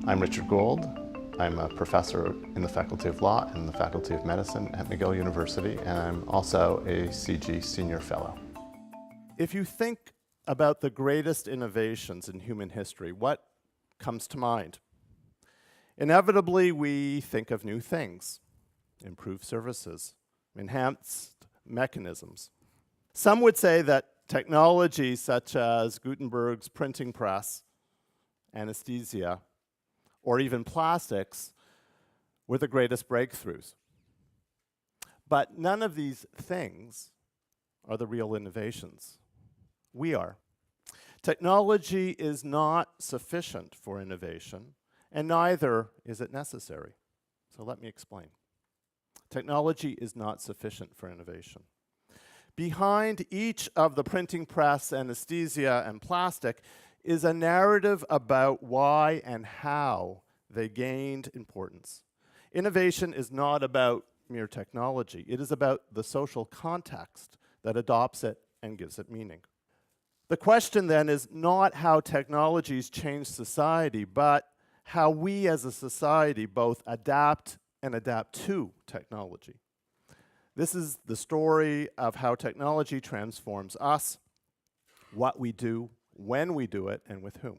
I'm Richard Gould. I'm a professor in the Faculty of Law and the Faculty of Medicine at McGill University, and I'm also a CG Senior Fellow. If you think about the greatest innovations in human history, what comes to mind? Inevitably, we think of new things, improved services, enhanced mechanisms. Some would say that technologies such as Gutenberg's printing press, anesthesia, or even plastics were the greatest breakthroughs. But none of these things are the real innovations. We are. Technology is not sufficient for innovation, and neither is it necessary. So let me explain. Technology is not sufficient for innovation. Behind each of the printing press, anesthesia, and plastic is a narrative about why and how they gained importance. Innovation is not about mere technology. It is about the social context that adopts it and gives it meaning. The question then is not how technologies change society, but how we as a society both adapt and adapt to technology. This is the story of how technology transforms us, what we do, when we do it, and with whom.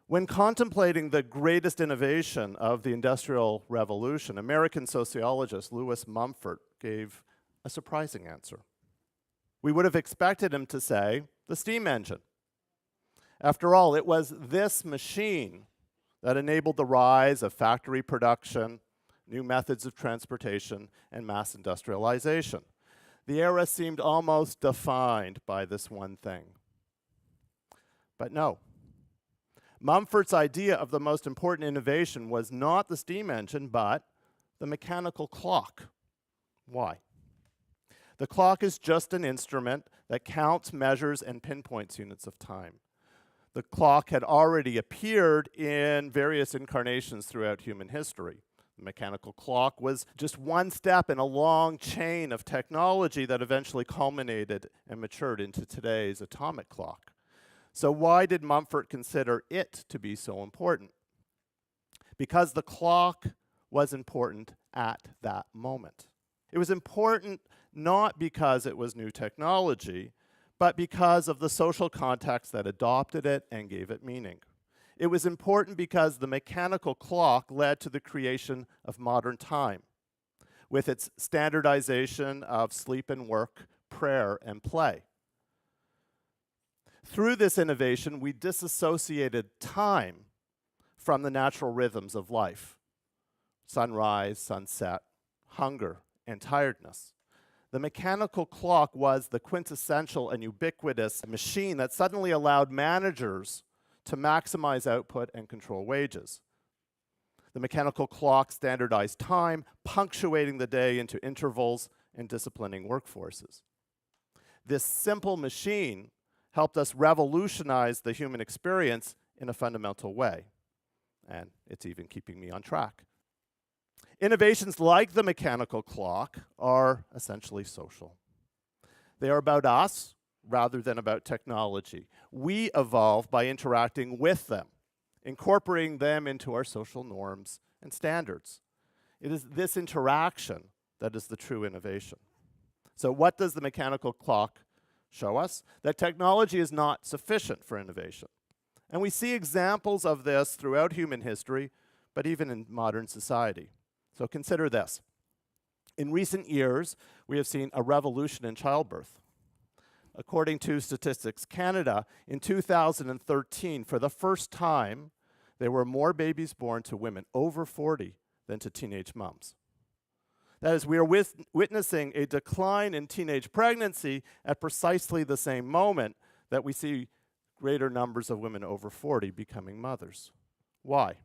When contemplating the greatest innovation of the Industrial Revolution, American sociologist Lewis Mumford gave a surprising answer. We would have expected him to say, the steam engine. After all, it was this machine that enabled the rise of factory production, new methods of transportation, and mass industrialization. The era seemed almost defined by this one thing. But no. Mumford's idea of the most important innovation was not the steam engine, but the mechanical clock. Why? The clock is just an instrument that counts, measures, and pinpoints units of time. The clock had already appeared in various incarnations throughout human history. The mechanical clock was just one step in a long chain of technology that eventually culminated and matured into today's atomic clock. So why did Mumford consider it to be so important? Because the clock was important at that moment. It was important not because it was new technology, but because of the social context that adopted it and gave it meaning. It was important because the mechanical clock led to the creation of modern time, with its standardization of sleep and work, prayer and play. Through this innovation, we disassociated time from the natural rhythms of life: sunrise, sunset, hunger, and tiredness. The mechanical clock was the quintessential and ubiquitous machine that suddenly allowed managers to maximize output and control wages. The mechanical clock standardized time, punctuating the day into intervals and disciplining workforces. This simple machine helped us revolutionize the human experience in a fundamental way. And it's even keeping me on track. Innovations like the mechanical clock are essentially social. They are about us rather than about technology. We evolve by interacting with them, incorporating them into our social norms and standards. It is this interaction that is the true innovation. So what does the mechanical clock show us? That technology is not sufficient for innovation. And we see examples of this throughout human history, but even in modern society. So consider this. In recent years, we have seen a revolution in childbirth. According to Statistics Canada, in 2013, for the first time, there were more babies born to women over 40 than to teenage moms. That is, we are witnessing a decline in teenage pregnancy at precisely the same moment that we see greater numbers of women over 40 becoming mothers. Why?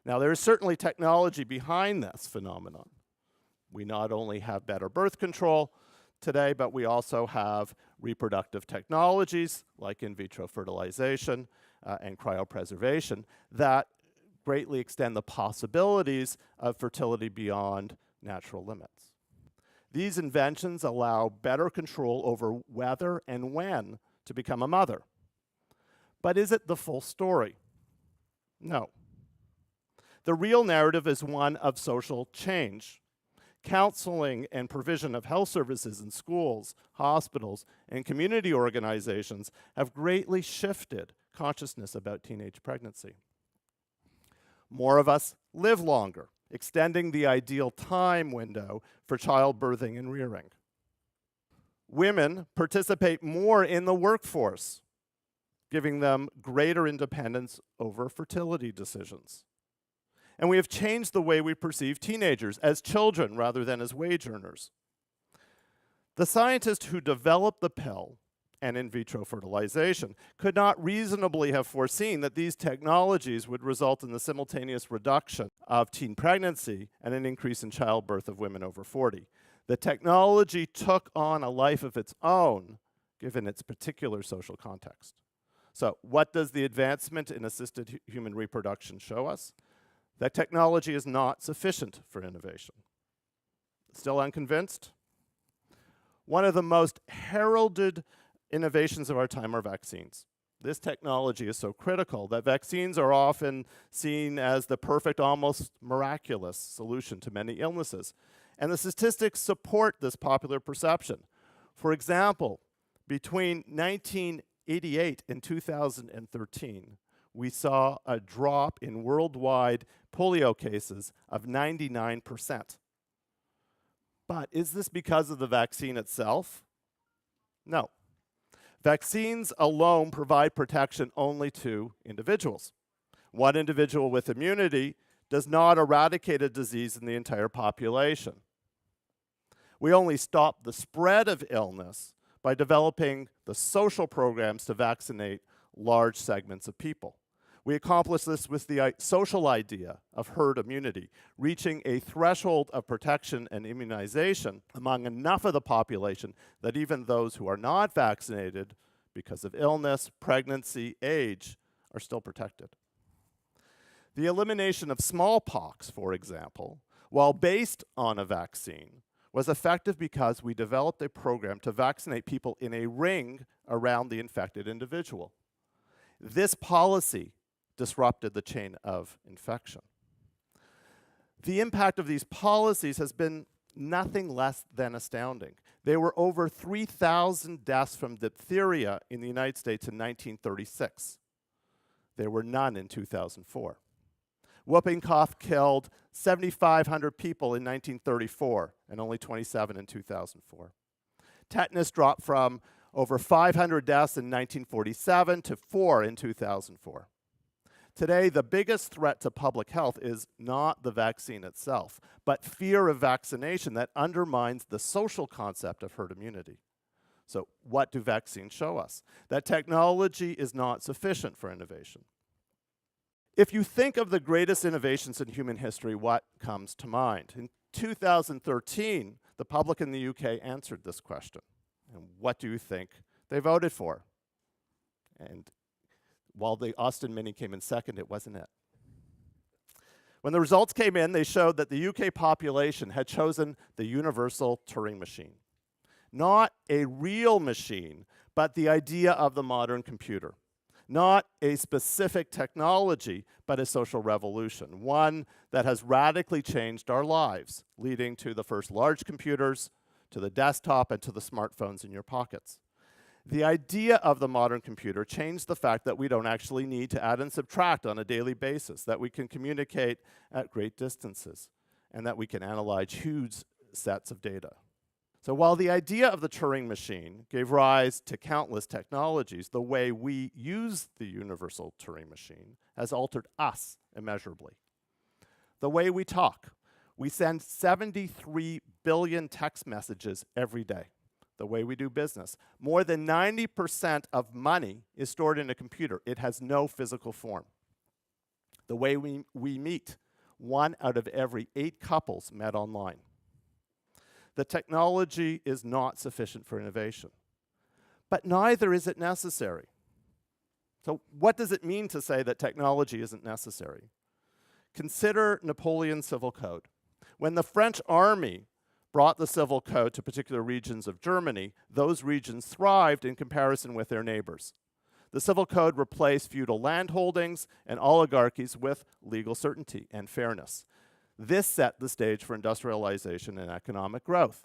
Now, there is certainly technology behind this phenomenon. We not only have better birth control today, but we also have reproductive technologies like in-vitro fertilization and cryopreservation that greatly extend the possibilities of fertility beyond natural limits. These inventions allow better control over whether and when to become a mother. But is it the full story? No. The real narrative is one of social change. Counseling and provision of health services in schools, hospitals, and community organizations have greatly shifted consciousness about teenage pregnancy. More of us live longer, extending the ideal time window for childbirthing and rearing. Women participate more in the workforce, giving them greater independence over fertility decisions. And we have changed the way we perceive teenagers as children rather than as wage earners. The scientist who developed the pill and in vitro fertilization could not reasonably have foreseen that these technologies would result in the simultaneous reduction of teen pregnancy and an increase in childbirth of women over 40. The technology took on a life of its own, given its particular social context. So, what does the advancement in assisted human reproduction show us? That technology is not sufficient for innovation. Still unconvinced? One of the most heralded innovations of our time are vaccines. This technology is so critical that vaccines are often seen as the perfect, almost miraculous solution to many illnesses. And the statistics support this popular perception. For example, between 1988 and 2013, we saw a drop in worldwide polio cases of 99%. But is this because of the vaccine itself? No. Vaccines alone provide protection only to individuals. One individual with immunity does not eradicate a disease in the entire population. We only stop the spread of illness by developing the social programs to vaccinate large segments of people. We accomplish this with the social idea of herd immunity, reaching a threshold of protection and immunization among enough of the population that even those who are not vaccinated because of illness, pregnancy, age, are still protected. The elimination of smallpox, for example, while based on a vaccine, was effective because we developed a program to vaccinate people in a ring around the infected individual. This policy disrupted the chain of infection. The impact of these policies has been nothing less than astounding. There were over 3,000 deaths from diphtheria in the United States in 1936. There were none in 2004. Whooping cough killed 7,500 people in 1934 and only 27 in 2004. Tetanus dropped from over 500 deaths in 1947 to 4 in 2004. Today, the biggest threat to public health is not the vaccine itself, but fear of vaccination that undermines the social concept of herd immunity. So what do vaccines show us? That technology is not sufficient for innovation. If you think of the greatest innovations in human history, what comes to mind? In 2013, the public in the UK answered this question. And what do you think they voted for? And while the Austin Mini came in second, it wasn't it. When the results came in, they showed that the UK population had chosen the universal Turing machine. Not a real machine, but the idea of the modern computer. Not a specific technology, but a social revolution, one that has radically changed our lives, leading to the first large computers, to the desktop, and to the smartphones in your pockets. The idea of the modern computer changed the fact that we don't actually need to add and subtract on a daily basis, that we can communicate at great distances, and that we can analyze huge sets of data. So while the idea of the Turing machine gave rise to countless technologies, the way we use the universal Turing machine has altered us immeasurably. The way we talk. We send 73 billion text messages every day. The way we do business. More than 90% of money is stored in a computer. It has no physical form. The way we meet. 1 out of every 8 couples met online. The technology is not sufficient for innovation. But neither is it necessary. So what does it mean to say that technology isn't necessary? Consider Napoleon's civil code. When the French army brought the civil code to particular regions of Germany, those regions thrived in comparison with their neighbors. The Civil Code replaced feudal landholdings and oligarchies with legal certainty and fairness. This set the stage for industrialization and economic growth,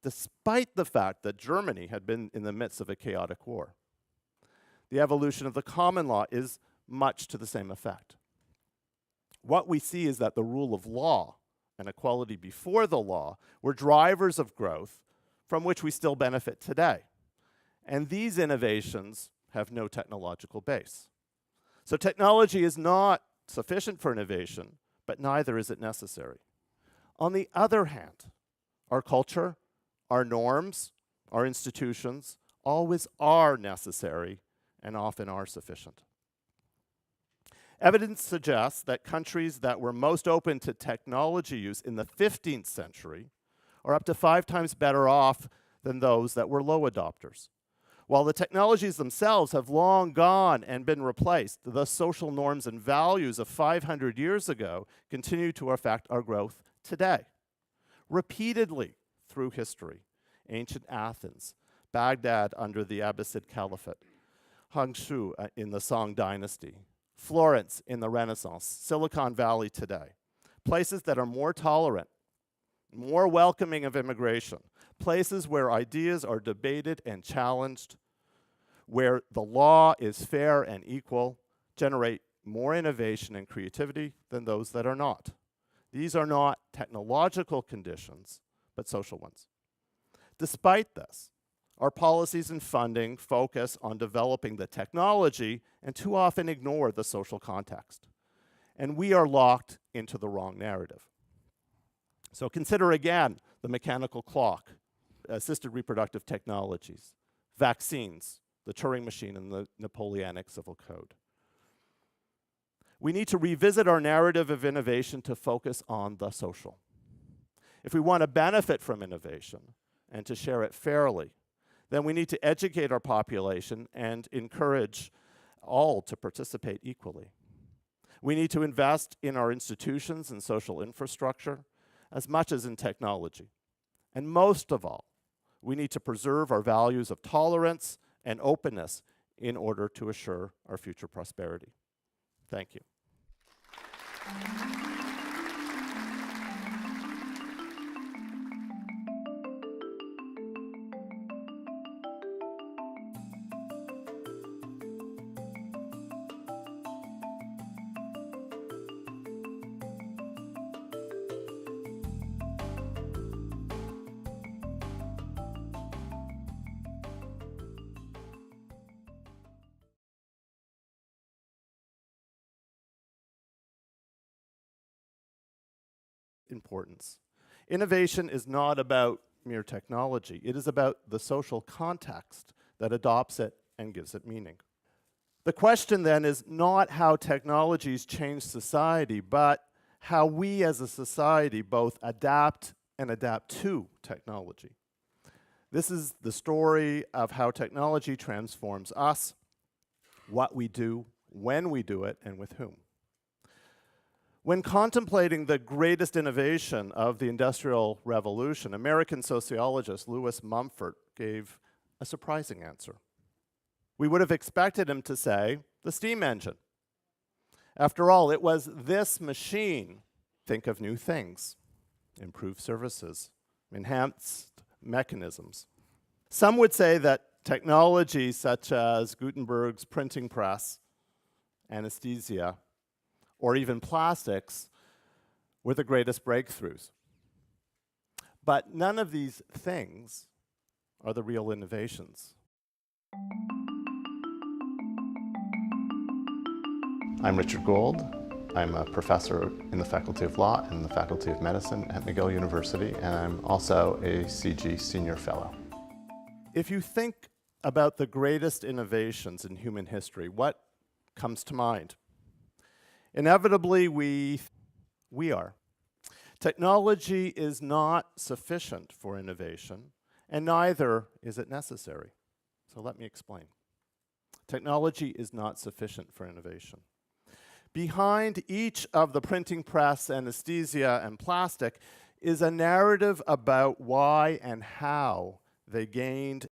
despite the fact that Germany had been in the midst of a chaotic war. The evolution of the common law is much to the same effect. What we see is that the rule of law and equality before the law were drivers of growth from which we still benefit today. And these innovations have no technological base. So technology is not sufficient for innovation, but neither is it necessary. On the other hand, our culture, our norms, our institutions always are necessary and often are sufficient. Evidence suggests that countries that were most open to technology use in the 15th century are up to 5 times better off than those that were low adopters. While the technologies themselves have long gone and been replaced, the social norms and values of 500 years ago continue to affect our growth today. Repeatedly through history, ancient Athens, Baghdad under the Abbasid Caliphate, Hangzhou in the Song Dynasty, Florence in the Renaissance, Silicon Valley today, places that are more tolerant, more welcoming of immigration, places where ideas are debated and challenged, where the law is fair and equal, generate more innovation and creativity than those that are not. These are not technological conditions, but social ones. Despite this, our policies and funding focus on developing the technology and too often ignore the social context. And we are locked into the wrong narrative. So consider again the mechanical clock, assisted reproductive technologies, vaccines, the Turing machine, and the Napoleonic Civil Code. We need to revisit our narrative of innovation to focus on the social. If we want to benefit from innovation and to share it fairly, then we need to educate our population and encourage all to participate equally. We need to invest in our institutions and social infrastructure as much as in technology. And most of all, we need to preserve our values of tolerance and openness in order to assure our future prosperity. Thank you. Importance. Innovation is not about mere technology. It is about the social context that adopts it and gives it meaning. The question then is not how technologies change society, but how we as a society both adapt and adapt to technology. This is the story of how technology transforms us, what we do, when we do it, and with whom. When contemplating the greatest innovation of the Industrial Revolution, American sociologist Lewis Mumford gave a surprising answer. We would have expected him to say, the steam engine. After all, it was this machine, think of new things, improved services, enhanced mechanisms. Some would say that technology such as Gutenbergs printing press, anesthesia, or even plastics were the greatest breakthroughs. But none of these things are the real innovations. I'm Richard Gold. I'm a professor in the Faculty of Law and the Faculty of Medicine at McGill University, and I'm also a CG Senior Fellow. If you think about the greatest innovations in human history, what comes to mind? Inevitably, we are. Technology is not sufficient for innovation, and neither is it necessary. So let me explain. Technology is not sufficient for innovation. Behind each of the printing press, anesthesia, and plastic is a narrative about why and how they gained